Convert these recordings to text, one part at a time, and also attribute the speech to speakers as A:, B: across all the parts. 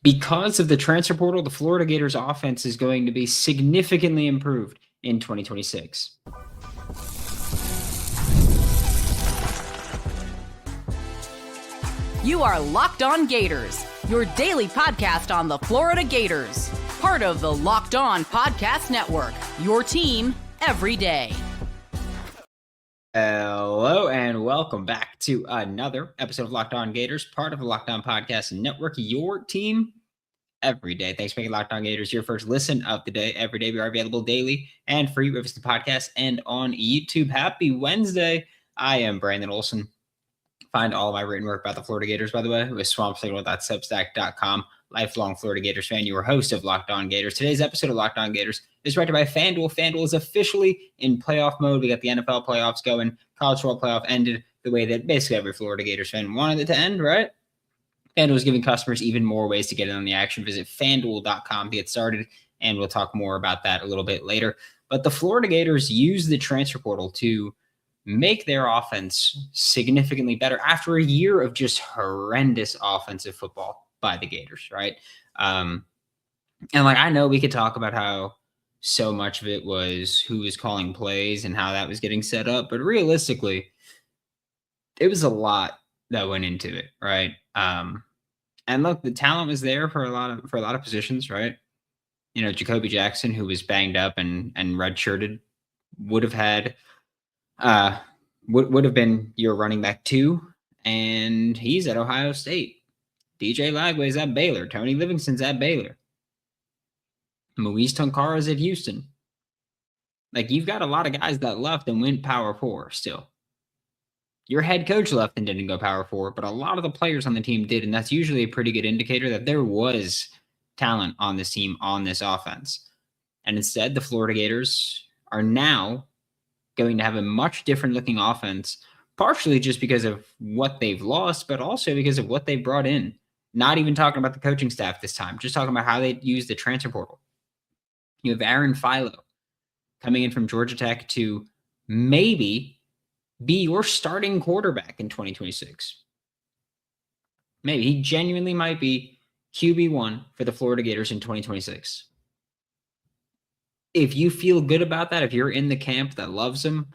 A: Because of the transfer portal, the Florida Gators offense is going to be significantly improved in 2026.
B: You are Locked On Gators, your daily podcast on the Florida Gators. Part of the Locked On Podcast Network, your team every day.
A: Hello and welcome back to another episode of Locked On Gators, part of the Locked On Podcast Network, your team every day. Thanks for making Locked On Gators your first listen of the day. Every day we are available daily and free with the podcast and on YouTube. Happy Wednesday. I am Brandon Olsen. Find all of my written work about the Florida Gators, by the way, with swampsignal.substack.com. Lifelong Florida Gators fan, your host of Locked On Gators. Today's episode of Locked On Gators is brought to you by FanDuel. FanDuel is officially in playoff mode. We got the NFL playoffs going. College football playoff ended the way that basically every Florida Gators fan wanted it to end, right? FanDuel is giving customers even more ways to get in on the action. Visit FanDuel.com to get started, and we'll talk more about that a little bit later. But the Florida Gators use the transfer portal to make their offense significantly better after a year of just horrendous offensive football by the Gators, right? And I know we could talk about how so much of it was who was calling plays and how that was getting set up, but realistically, it was a lot that went into it, right? And look, the talent was there for a lot of positions, right? You know, Jacoby Jackson, who was banged up and redshirted, would have had would have been your running back 2, and he's at Ohio State. DJ Lagway's at Baylor. Tony Livingston's at Baylor. Moise Tonkara's at Houston. Like, you've got a lot of guys that left and went Power 4 still. Your head coach left and didn't go Power 4, but a lot of the players on the team did, and that's usually a pretty good indicator that there was talent on this team, on this offense. And instead, the Florida Gators are now going to have a much different looking offense, partially just because of what they've lost, but also because of what they've brought in. Not even talking about the coaching staff this time, just talking about how they use the transfer portal. You have Aaron Philo coming in from Georgia Tech to maybe be your starting quarterback in 2026. Maybe he genuinely might be QB1 for the Florida Gators in 2026. If you feel good about that, if you're in the camp that loves him,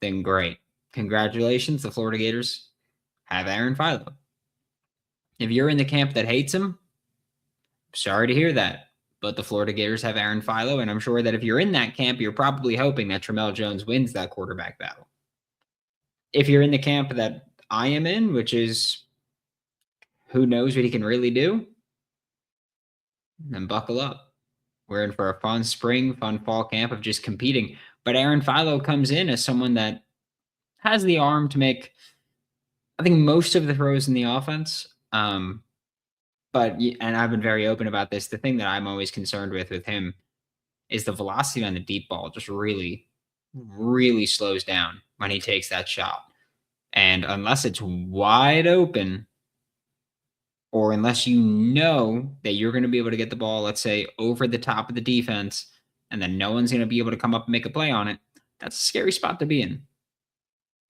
A: then great. Congratulations, the Florida Gators have Aaron Philo. If you're in the camp that hates him, sorry to hear that, but the Florida Gators have Aaron Philo, and I'm sure that if you're in that camp, you're probably hoping that Tramell Jones wins that quarterback battle. If you're in the camp that I am in, which is who knows what he can really do, then buckle up. We're in for a fun spring, fun fall camp of just competing. But Aaron Philo comes in as someone that has the arm to make, I think, most of the throws in the offense. And I've been very open about this. The thing that I'm always concerned with him is the velocity on the deep ball just really, really slows down when he takes that shot. And unless it's wide open, or unless you know that you're going to be able to get the ball, let's say, over the top of the defense, and then no one's going to be able to come up and make a play on it, that's a scary spot to be in.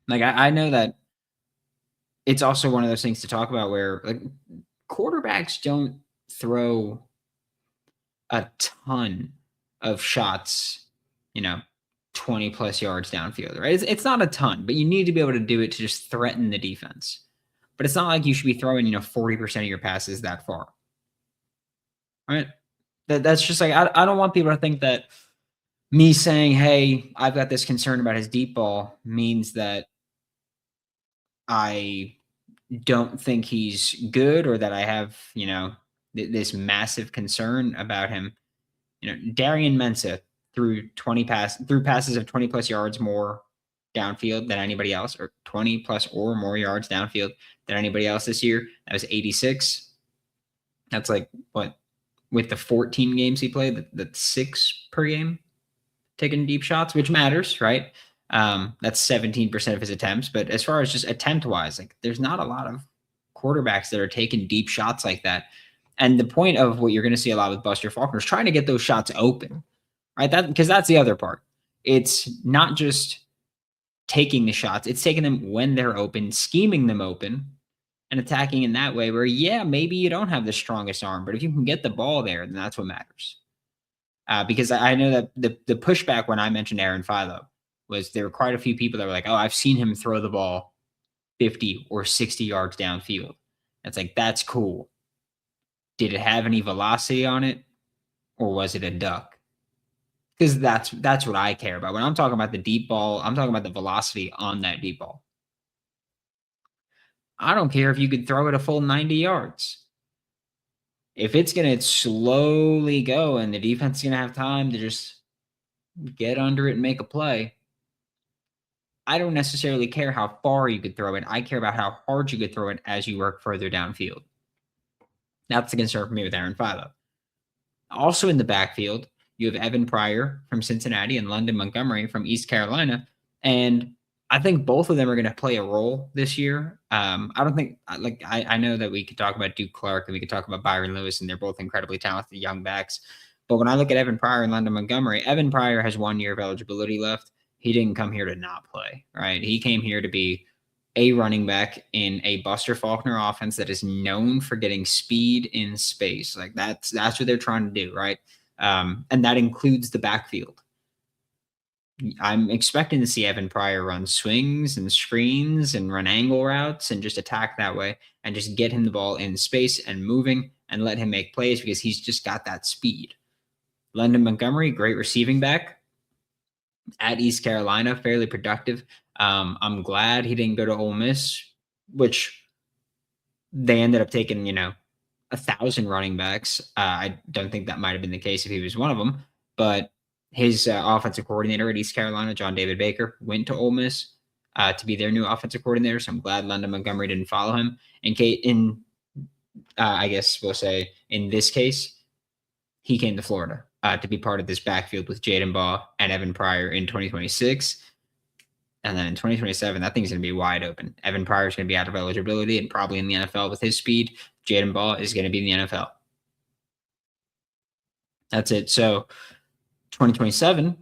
A: Like, I know that it's also one of those things to talk about where, like, quarterbacks don't throw a ton of shots, 20 plus yards downfield, right? It's not a ton, but you need to be able to do it to just threaten the defense. But it's not like you should be throwing, 40% of your passes that far. Right? That's just like, I don't want people to think that me saying, hey, I've got this concern about his deep ball means that I don't think he's good, or that I have, this massive concern about him. Darian Mensah threw passes of 20 plus yards more downfield than anybody else, or 20 plus or more yards downfield than anybody else this year. That was 86. That's like, what, with the 14 games he played, that's 6 per game taking deep shots, which matters, right? That's 17% of his attempts. But as far as just attempt wise, like, there's not a lot of quarterbacks that are taking deep shots like that. And the point of what you're going to see a lot with Buster Faulkner is trying to get those shots open, right? Because that's the other part. It's not just taking the shots. It's taking them when they're open, scheming them open, and attacking in that way where, yeah, maybe you don't have the strongest arm, but if you can get the ball there, then that's what matters. Because I know that the pushback when I mentioned Aaron Philo was there were quite a few people that were like, oh, I've seen him throw the ball 50 or 60 yards downfield. It's like, that's cool. Did it have any velocity on it, or was it a duck? Because that's what I care about. When I'm talking about the deep ball, I'm talking about the velocity on that deep ball. I don't care if you could throw it a full 90 yards. If it's going to slowly go and the defense is going to have time to just get under it and make a play, I don't necessarily care how far you could throw it. I care about how hard you could throw it as you work further downfield. That's the concern for me with Aaron Philo. Also in the backfield, you have Evan Pryor from Cincinnati and London Montgomery from East Carolina. And I think both of them are going to play a role this year. I don't think, I know that we could talk about Duke Clark and we could talk about Byron Lewis, and they're both incredibly talented young backs. But when I look at Evan Pryor and London Montgomery, Evan Pryor has 1 year of eligibility left. He didn't come here to not play, right? He came here to be a running back in a Buster Faulkner offense that is known for getting speed in space. Like that's what they're trying to do, right? And that includes the backfield. I'm expecting to see Evan Pryor run swings and screens and run angle routes and just attack that way and just get him the ball in space and moving and let him make plays because he's just got that speed. London Montgomery, great receiving back at East Carolina, fairly productive. I'm glad he didn't go to Ole Miss, which they ended up taking, 1,000 running backs. I don't think that might have been the case if he was one of them, but his offensive coordinator at East Carolina, John David Baker, went to Ole Miss to be their new offensive coordinator. So I'm glad London Montgomery didn't follow him. I guess we'll say in this case, he came to Florida to be part of this backfield with Jaden Baugh and Evan Pryor in 2026. And then in 2027, that thing's going to be wide open. Evan Pryor is going to be out of eligibility and probably in the NFL with his speed. Jaden Baugh is going to be in the NFL. That's it. So 2027,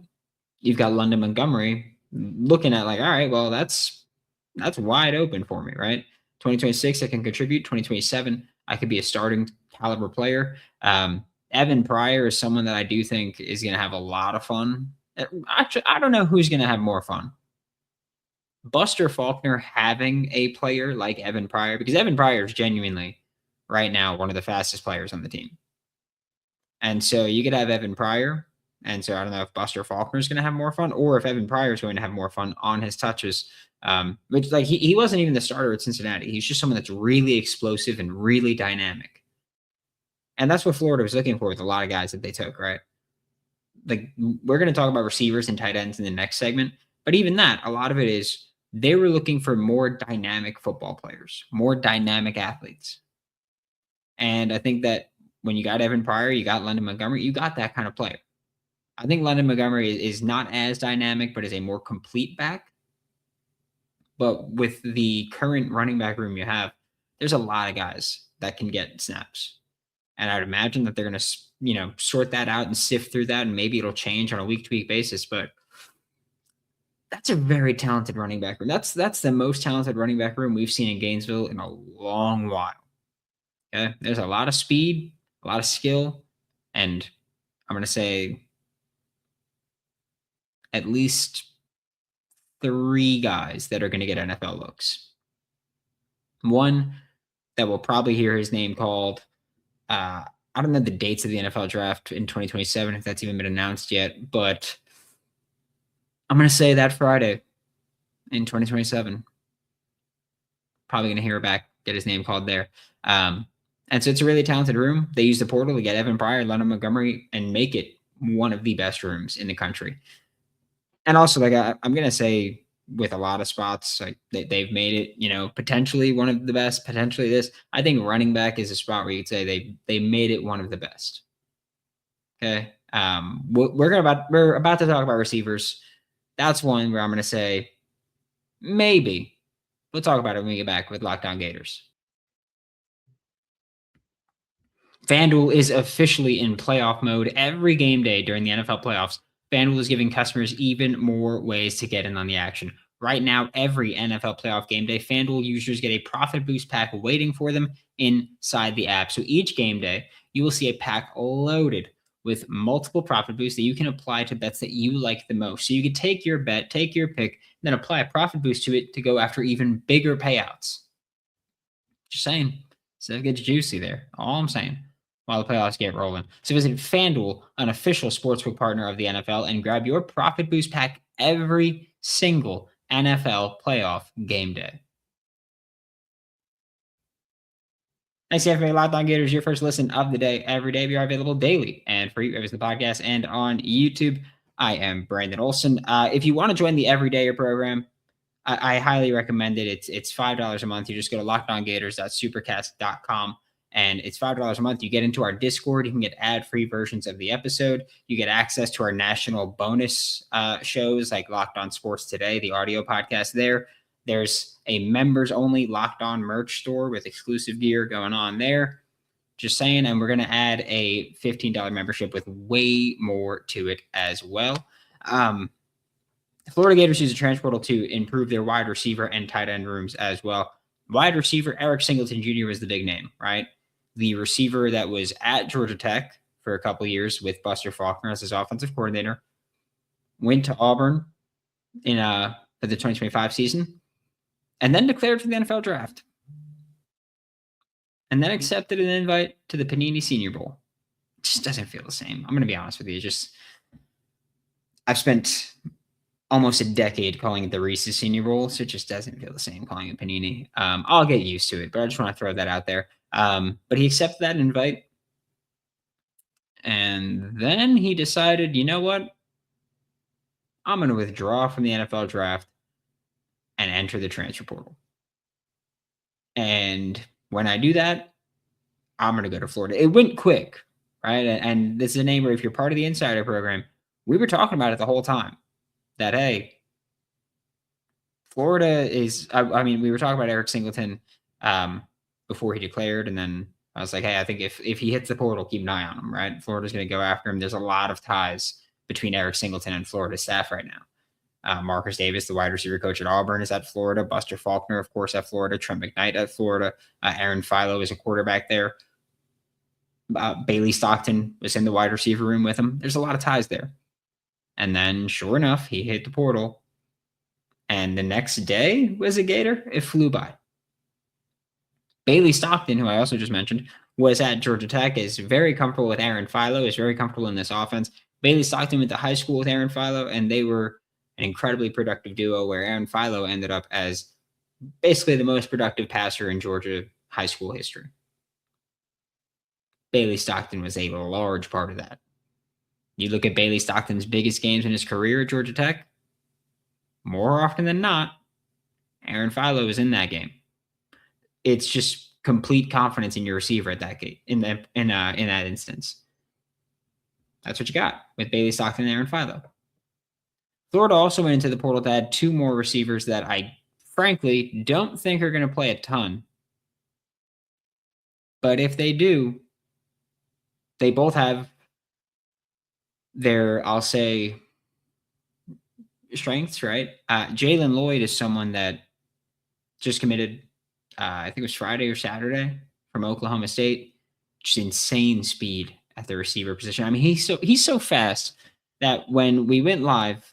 A: you've got London Montgomery looking at like, all right, well, that's wide open for me, right? 2026, I can contribute. 2027, I could be a starting caliber player. Evan Pryor is someone that I do think is going to have a lot of fun. Actually, I don't know who's going to have more fun. Buster Faulkner having a player like Evan Pryor, because Evan Pryor is genuinely right now one of the fastest players on the team. And so you could have Evan Pryor. And so I don't know if Buster Faulkner is going to have more fun or if Evan Pryor is going to have more fun on his touches. Which like he wasn't even the starter at Cincinnati. He's just someone that's really explosive and really dynamic. And that's what Florida was looking for with a lot of guys that they took, right? Like we're going to talk about receivers and tight ends in the next segment. But even that, a lot of it is they were looking for more dynamic football players, more dynamic athletes. And I think that when you got Evan Pryor, you got London Montgomery, you got that kind of player. I think London Montgomery is not as dynamic, but is a more complete back. But with the current running back room you have, there's a lot of guys that can get snaps. And I'd imagine that they're going to, sort that out and sift through that, and maybe it'll change on a week-to-week basis. But that's a very talented running back room. That's the most talented running back room we've seen in Gainesville in a long while. Okay, there's a lot of speed, a lot of skill, and I'm going to say at least 3 guys that are going to get NFL looks. One that will probably hear his name called. I don't know the dates of the NFL draft in 2027, if that's even been announced yet, but I'm going to say that Friday in 2027. Probably going to hear back, get his name called there. And so it's a really talented room. They use the portal to get Evan Pryor, London Montgomery, and make it one of the best rooms in the country. And also, like I'm going to say with a lot of spots, like they've made it, potentially one of the best, potentially this. I think running back is a spot where you could say they made it one of the best. Okay. We're about to talk about receivers. That's one where I'm going to say maybe. We'll talk about it when we get back with Locked On Gators. FanDuel is officially in playoff mode every game day during the NFL playoffs. FanDuel is giving customers even more ways to get in on the action. right now, every NFL playoff game day, FanDuel users get a profit boost pack waiting for them inside the app. So each game day, you will see a pack loaded with multiple profit boosts that you can apply to bets that you like the most. So you can take your bet, take your pick, and then apply a profit boost to it to go after even bigger payouts. Just saying. So it gets juicy there. All I'm saying. While the playoffs get rolling. So visit FanDuel, an official sportsbook partner of the NFL, and grab your profit boost pack every single NFL playoff game day. Thanks again for making Locked On Gators your first listen of the day every day. We are available daily and free over the podcast and on YouTube. I am Brandon Olsen. If you want to join the Everydayer program, I highly recommend it. It's $5 a month. You just go to lockedongators.supercast.com, and it's $5 a month. You get into our Discord. You can get ad-free versions of the episode. You get access to our national bonus shows like Locked On Sports Today, the audio podcast there. There's a members-only Locked On merch store with exclusive gear going on there. Just saying, and we're going to add a $15 membership with way more to it as well. The Florida Gators use a transfer portal to improve their wide receiver and tight end rooms as well. Wide receiver Eric Singleton Jr. was the big name, right? The receiver that was at Georgia Tech for a couple of years with Buster Faulkner as his offensive coordinator, went to Auburn for the 2025 season, and then declared for the NFL draft. And then accepted an invite to the Panini Senior Bowl. It just doesn't feel the same. I'm going to be honest with you. I've spent almost a decade calling it the Reese's Senior Bowl, so it just doesn't feel the same calling it Panini. I'll get used to it, but I just want to throw that out there. But he accepted that invite, and then he decided, you know what? I'm going to withdraw from the NFL draft and enter the transfer portal. And when I do that, I'm going to go to Florida. It went quick, right? And this is a name where if you're part of the insider program, we were talking about it the whole time. That, hey, Florida is, we were talking about Eric Singleton before he declared, and then I was like, hey, I think if he hits the portal, keep an eye on him, right? Florida's going to go after him. There's a lot of ties between Eric Singleton and Florida staff right now. Marcus Davis, the wide receiver coach at Auburn, is at Florida. Buster Faulkner, of course, at Florida. Trent McKnight at Florida. Aaron Philo is a quarterback there. Bailey Stockton was in the wide receiver room with him. There's a lot of ties there. And then, sure enough, he hit the portal. And the next day was a Gator. It flew by. Bailey Stockton, who I also just mentioned, was at Georgia Tech, is very comfortable with Aaron Philo, is very comfortable in this offense. Bailey Stockton went to high school with Aaron Philo, and they were an incredibly productive duo where Aaron Philo ended up as basically the most productive passer in Georgia high school history. Bailey Stockton was a large part of that. You look at Bailey Stockton's biggest games in his career at Georgia Tech, more often than not, Aaron Philo was in that game. It's just complete confidence in your receiver at that game, in that instance. That's what you got with Bailey Stockton and Aaron Philo. Florida also went into the portal to add two more receivers that I frankly don't think are going to play a ton. But if they do, they both have their, I'll say, strengths, right? Jaylen Lloyd is someone that just committed, I think it was Friday or Saturday, from Oklahoma State. Just insane speed at the receiver position. I mean, he's so fast that when we went live,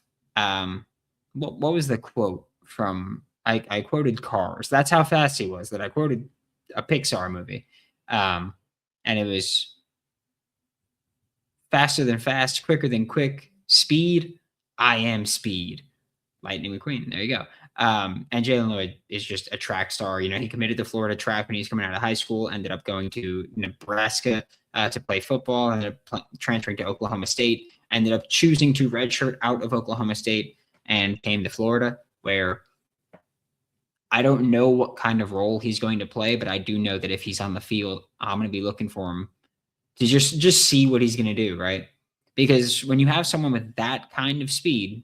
A: what was the quote from? I quoted Cars. That's how fast he was. That I quoted a Pixar movie, and it was faster than fast, quicker than quick, speed. I am speed. Lightning McQueen. There you go. And Jaylen Lloyd is just a track star. You know, he committed to Florida track when he was coming out of high school, ended up going to Nebraska to play football, ended up transferring to Oklahoma State, ended up choosing to redshirt out of Oklahoma State and came to Florida, where I don't know what kind of role he's going to play, but I do know that if he's on the field, I'm going to be looking for him to just see what he's going to do, right? Because when you have someone with that kind of speed,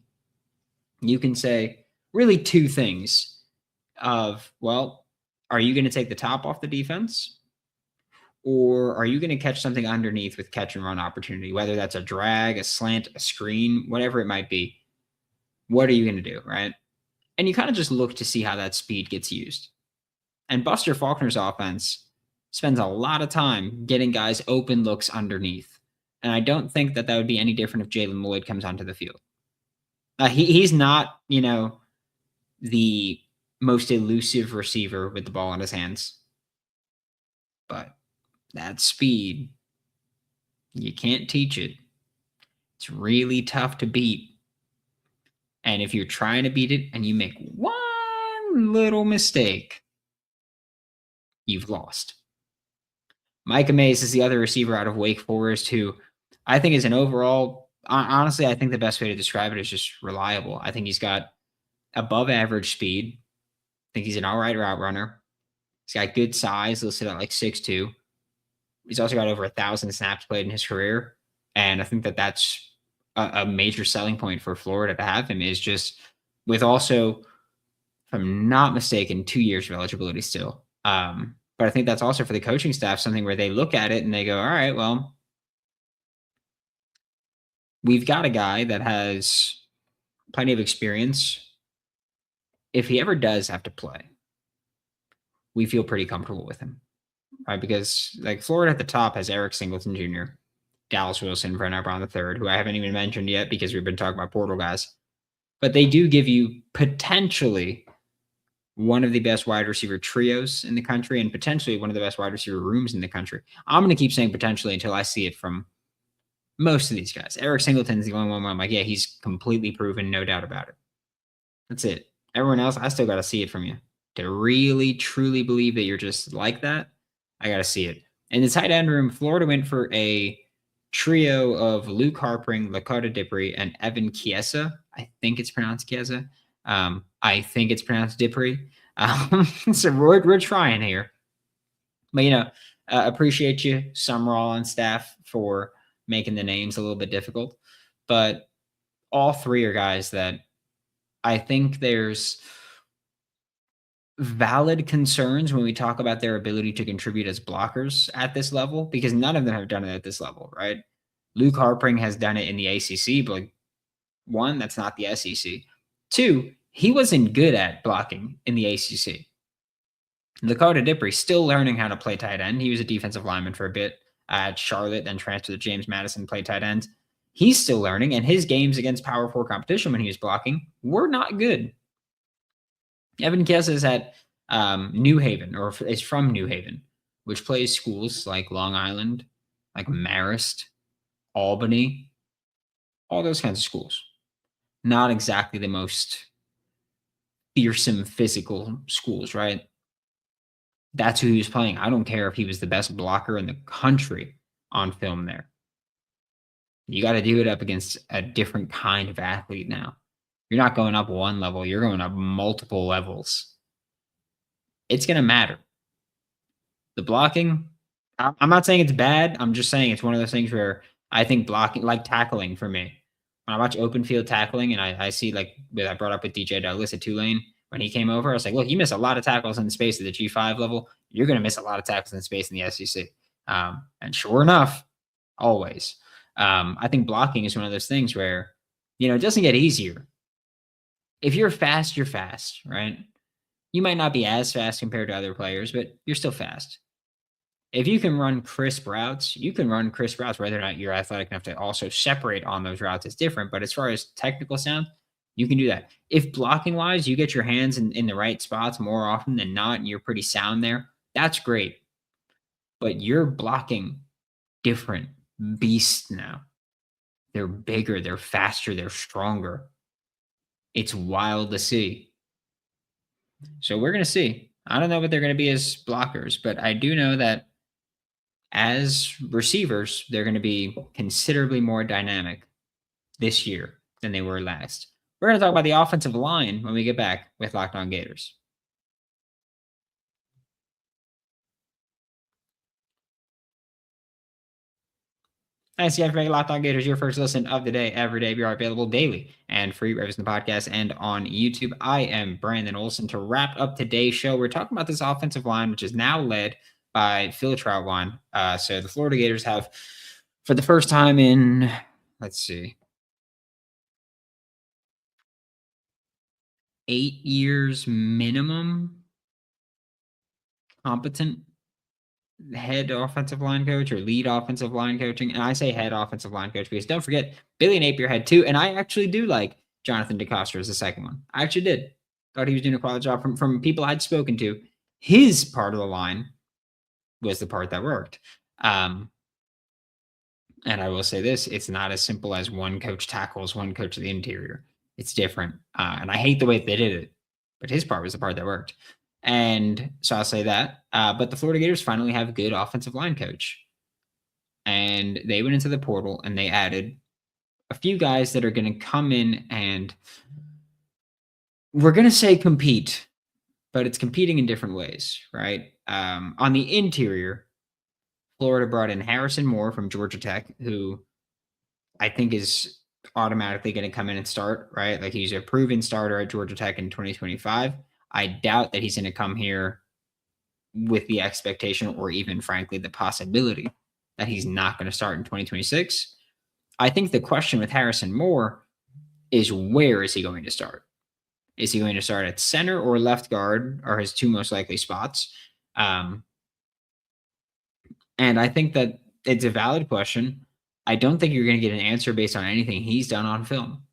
A: you can say really two things of, well, are you going to take the top off the defense? Or are you going to catch something underneath with catch and run opportunity, whether that's a drag, a slant, a screen, whatever it might be? What are you going to do, right? And you kind of just look to see how that speed gets used. And Buster Faulkner's offense spends a lot of time getting guys open looks underneath. And I don't think that would be any different if Jaylen Lloyd comes onto the field. He's not, the most elusive receiver with the ball in his hands. But that speed, you can't teach it. It's really tough to beat. And if you're trying to beat it and you make one little mistake, you've lost. Micah Mays is the other receiver out of Wake Forest who I think is an overall, honestly, I think the best way to describe it is just reliable. I think he's got above average speed. I think he's an all right route runner. He's got good size, listed at like 6'2". He's also got over 1,000 snaps played in his career. And I think that that's a major selling point for Florida to have him, is just with also, if I'm not mistaken, 2 years of eligibility still. But I think that's also for the coaching staff something where they look at it and they go, all right, well, we've got a guy that has plenty of experience. If he ever does have to play, we feel pretty comfortable with him, right? Because like Florida at the top has Eric Singleton Jr., Dallas Wilson, Brennan Brown III, who I haven't even mentioned yet because we've been talking about portal guys. But they do give you potentially one of the best wide receiver trios in the country and potentially one of the best wide receiver rooms in the country. I'm going to keep saying potentially until I see it from most of these guys. Eric Singleton's the only one where I'm like, yeah, he's completely proven, no doubt about it. That's it. Everyone else, I still got to see it from you. To really, truly believe that you're just like that, I got to see it. In the tight end room, Florida went for a trio of Luke Harpring, Lakota Dipri, and Evan Chiesa. I think it's pronounced Chiesa. I think it's pronounced Dipri. So we're trying here. But, appreciate you, Summerall and staff, for making the names a little bit difficult. But all three are guys that I think there's valid concerns when we talk about their ability to contribute as blockers at this level, because none of them have done it at this level, right? Luke Harpring has done it in the ACC, but one, that's not the SEC. Two, he wasn't good at blocking in the ACC. Lakota Dipri still learning how to play tight end. He was a defensive lineman for a bit at Charlotte, then transferred to James Madison, played tight end. He's still learning, and his games against Power 4 competition when he was blocking were not good. Evan Chiesa is at New Haven, or is from New Haven, which plays schools like Long Island, like Marist, Albany, all those kinds of schools. Not exactly the most fearsome physical schools, right? That's who he was playing. I don't care if he was the best blocker in the country on film there. You got to do it up against a different kind of athlete now. You're not going up one level. You're going up multiple levels. It's going to matter. The blocking, I'm not saying it's bad. I'm just saying it's one of those things where I think blocking, like tackling for me, when I watch open field tackling and I see, like I brought up with DJ Douglas at Tulane, when he came over, I was like, look, you miss a lot of tackles in space at the G5 level. You're going to miss a lot of tackles in space in the SEC. And sure enough, always. I think blocking is one of those things where, it doesn't get easier. If you're fast, you're fast, right? You might not be as fast compared to other players, but you're still fast. If you can run crisp routes, you can run crisp routes. Whether or not you're athletic enough to also separate on those routes is different. But as far as technical sound, you can do that. If blocking-wise, you get your hands in the right spots more often than not, and you're pretty sound there, that's great. But you're blocking different beasts now. They're bigger, they're faster, they're stronger. It's wild to see. So we're going to see. I don't know what they're going to be as blockers, but I do know that as receivers, they're going to be considerably more dynamic this year than they were last. We're going to talk about the offensive line when we get back with Locked On Gators. Thanks again for making Locked On Gators your first listen of the day, every day. We are available daily and free reviews in the podcast and on YouTube. I am Brandon Olsen. To wrap up today's show, we're talking about this offensive line, which is now led by Phil Trautwein. So the Florida Gators have, for the first time in, let's see, 8 years minimum competent head offensive line coach or lead offensive line coaching. And I say head offensive line coach because don't forget, Billy Napier had 2. And I actually do like Jonathan DeCoster as the second one. I actually did. Thought he was doing a quality job from people I'd spoken to. His part of the line was the part that worked. And I will say this, it's not as simple as one coach tackles, one coach of the interior. It's different. And I hate the way they did it, but his part was the part that worked. And so I'll say that. But the Florida Gators finally have a good offensive line coach. And they went into the portal and they added a few guys that are going to come in and we're going to say compete, but it's competing in different ways, right? On the interior, Florida brought in Harrison Moore from Georgia Tech, who I think is automatically going to come in and start, right? Like he's a proven starter at Georgia Tech in 2025. I doubt that he's going to come here with the expectation or even, frankly, the possibility that he's not going to start in 2026. I think the question with Harrison Moore is where is he going to start? Is he going to start at center or left guard are his 2 most likely spots? And I think that it's a valid question. I don't think you're going to get an answer based on anything he's done on film.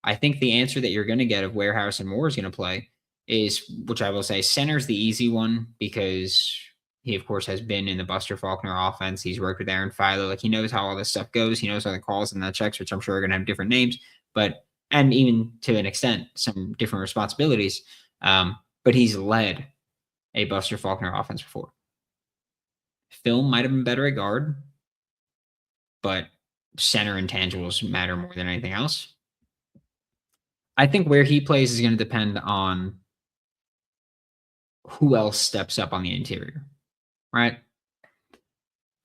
A: I think the answer that you're going to get of where Harrison Moore is going to play is, which I will say, center's the easy one because he, of course, has been in the Buster Faulkner offense. He's worked with Aaron Philo. Like he knows how all this stuff goes. He knows how the calls and the checks, which I'm sure are going to have different names, and even to an extent, some different responsibilities. But he's led a Buster Faulkner offense before. Film might have been better at guard, but center intangibles matter more than anything else. I think where he plays is going to depend on who else steps up on the interior, right?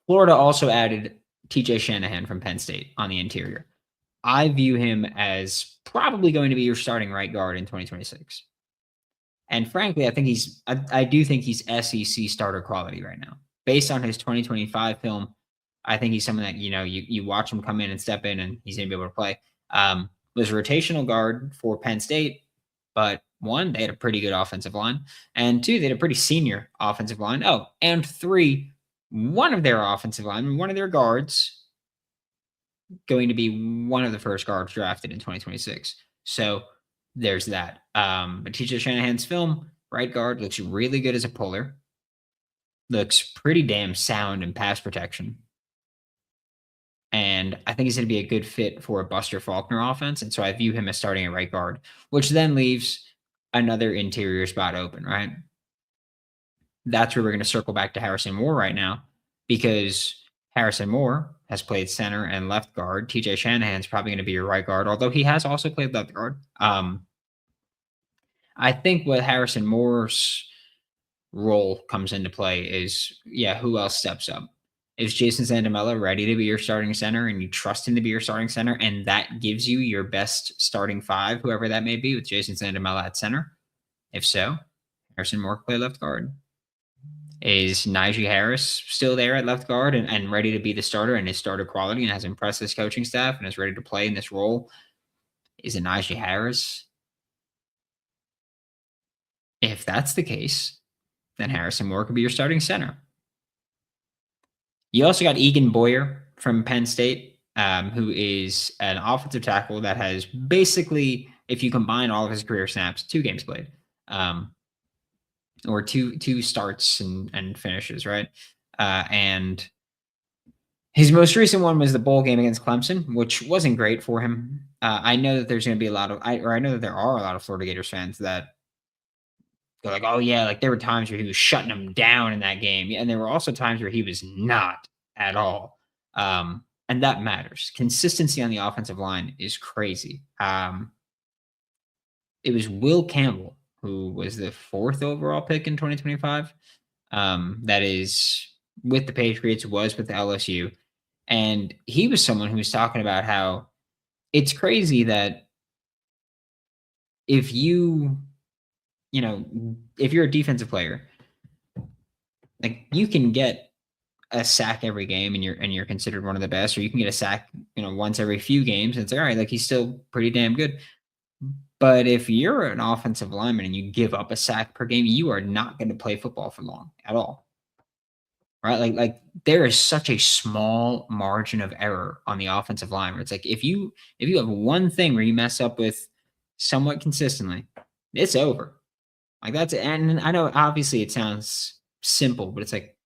A: Florida also added TJ Shanahan from Penn State on the interior. I view him as probably going to be your starting right guard in 2026. And frankly, I do think he's SEC starter quality right now. Based on his 2025 film, I think he's someone that, you watch him come in and step in and he's going to be able to play. Was a rotational guard for Penn State, but 1, they had a pretty good offensive line, and 2, they had a pretty senior offensive line. Oh, and 3, one of their offensive linemen, one of their guards, going to be one of the first guards drafted in 2026. So there's that. But TJ Shanahan's film, right guard, looks really good as a puller. Looks pretty damn sound in pass protection. And I think he's going to be a good fit for a Buster Faulkner offense. And so I view him as starting at right guard, which then leaves another interior spot open, right? That's where we're going to circle back to Harrison Moore right now, because Harrison Moore has played center and left guard. TJ Shanahan's probably going to be your right guard, although he has also played left guard. I think what Harrison Moore's role comes into play is, who else steps up? Is Jason Sandamella ready to be your starting center and you trust him to be your starting center, and that gives you your best starting 5, whoever that may be, with Jason Sandamella at center? If so, Harrison Moore can play left guard. Is Najee Harris still there at left guard and ready to be the starter and his starter quality and has impressed his coaching staff and is ready to play in this role? Is it Najee Harris? If that's the case, then Harrison Moore could be your starting center. You also got Egan Boyer from Penn State, who is an offensive tackle that has basically, if you combine all of his career snaps, 2 games played, or two starts and finishes, right? And his most recent one was the bowl game against Clemson, which wasn't great for him. I know that there's going to be I know that there are a lot of Florida Gators fans that go like, oh yeah, like there were times where he was shutting them down in that game. And there were also times where he was not at all. And that matters. Consistency on the offensive line is crazy. It was Will Campbell, who was the 4th overall pick in 2025. That is with the Patriots, was with LSU. And he was someone who was talking about how it's crazy that if if you're a defensive player, like you can get a sack every game and you're considered one of the best, or you can get a sack, once every few games and it's like, all right, like he's still pretty damn good. But if you're an offensive lineman and you give up a sack per game, you are not going to play football for long at all. Right? Like there is such a small margin of error on the offensive line where it's like if you have one thing where you mess up with somewhat consistently, it's over. Like that's and I know obviously it sounds simple, but it's like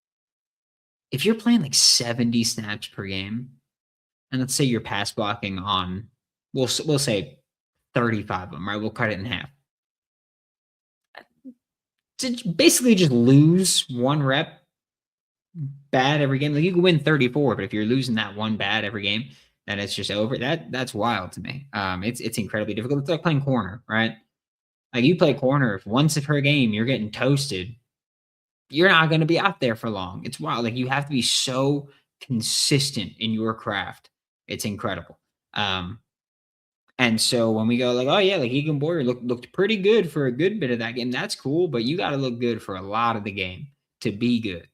A: if you're playing like 70 snaps per game, and let's say you're pass blocking on we'll say 35 of them, right? We'll cut it in half. To basically just lose one rep bad every game. Like you can win 34, but if you're losing that one bad every game, then it's just over. That's wild to me. It's incredibly difficult. It's like playing corner, right? Like you play corner, if once per game you're getting toasted, you're not going to be out there for long. It's wild. Like you have to be so consistent in your craft. It's incredible. And so when we go like, oh yeah, like Egan Boyer looked pretty good for a good bit of that game. That's cool, but you got to look good for a lot of the game to be good.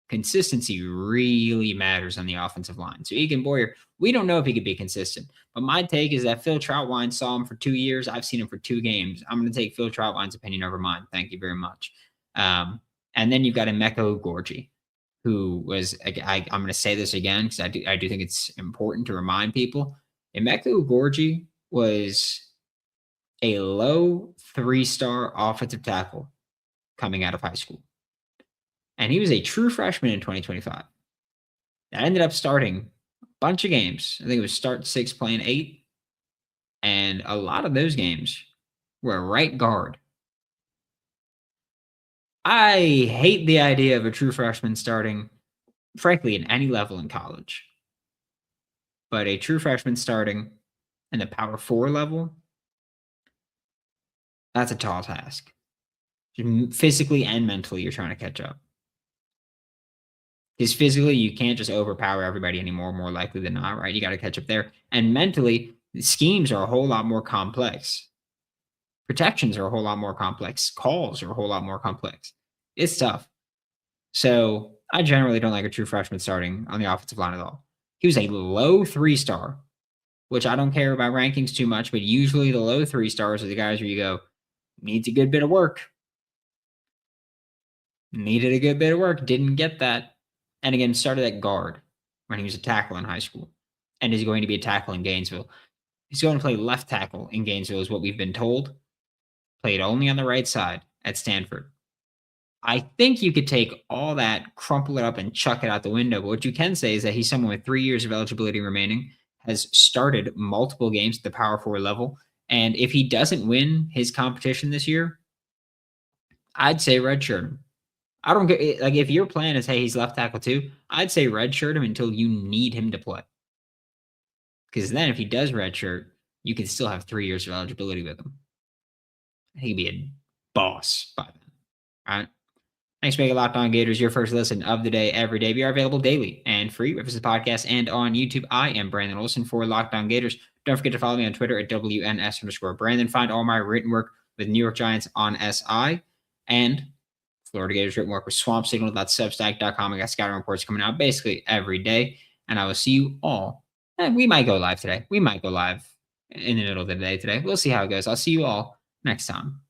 A: Consistency really matters on the offensive line. So Egan Boyer, we don't know if he could be consistent. But my take is that Phil Trautwein saw him for 2 years. I've seen him for 2 games. I'm going to take Phil Trautwein's opinion over mine. Thank you very much. And then you've got Emeka Ugorji, who was, I'm going to say this again because I do think it's important to remind people. Emeka Ugorji was a low 3-star offensive tackle coming out of high school. And he was a true freshman in 2025. That ended up starting a bunch of games. I think it was start 6, playing 8. And a lot of those games were right guard. I hate the idea of a true freshman starting, frankly, at any level in college. But a true freshman starting in the Power 4 level, that's a tall task. Physically and mentally, you're trying to catch up. Because physically, you can't just overpower everybody anymore, more likely than not, right? You got to catch up there. And mentally, the schemes are a whole lot more complex. Protections are a whole lot more complex. Calls are a whole lot more complex. It's tough. So I generally don't like a true freshman starting on the offensive line at all. He was a low 3-star, which I don't care about rankings too much, but usually the low 3 stars are the guys where you go, needs a good bit of work. Needed a good bit of work. Didn't get that. And again, started at guard when he was a tackle in high school and is going to be a tackle in Gainesville. He's going to play left tackle in Gainesville is what we've been told. Played only on the right side at Stanford. I think you could take all that, crumple it up, and chuck it out the window. But what you can say is that he's someone with 3 years of eligibility remaining, has started multiple games at the Power 4 level. And if he doesn't win his competition this year, I'd say redshirt him. I don't get like if your plan is, hey, he's left tackle too, I'd say redshirt him until you need him to play. Because then if he does redshirt, you can still have 3 years of eligibility with him. He'd be a boss by then. All right. Thanks for making Locked On Gators your first listen of the day every day. We are available daily and free. Reference the podcast and on YouTube. I am Brandon Olsen for Locked On Gators. Don't forget to follow me on Twitter at WNS_Brandon. Find all my written work with New York Giants on SI and Florida Gators written work with swampsignal.substack.com. I got scouting reports coming out basically every day. And I will see you all. We might go live today. We might go live in the middle of the day today. We'll see how it goes. I'll see you all next time.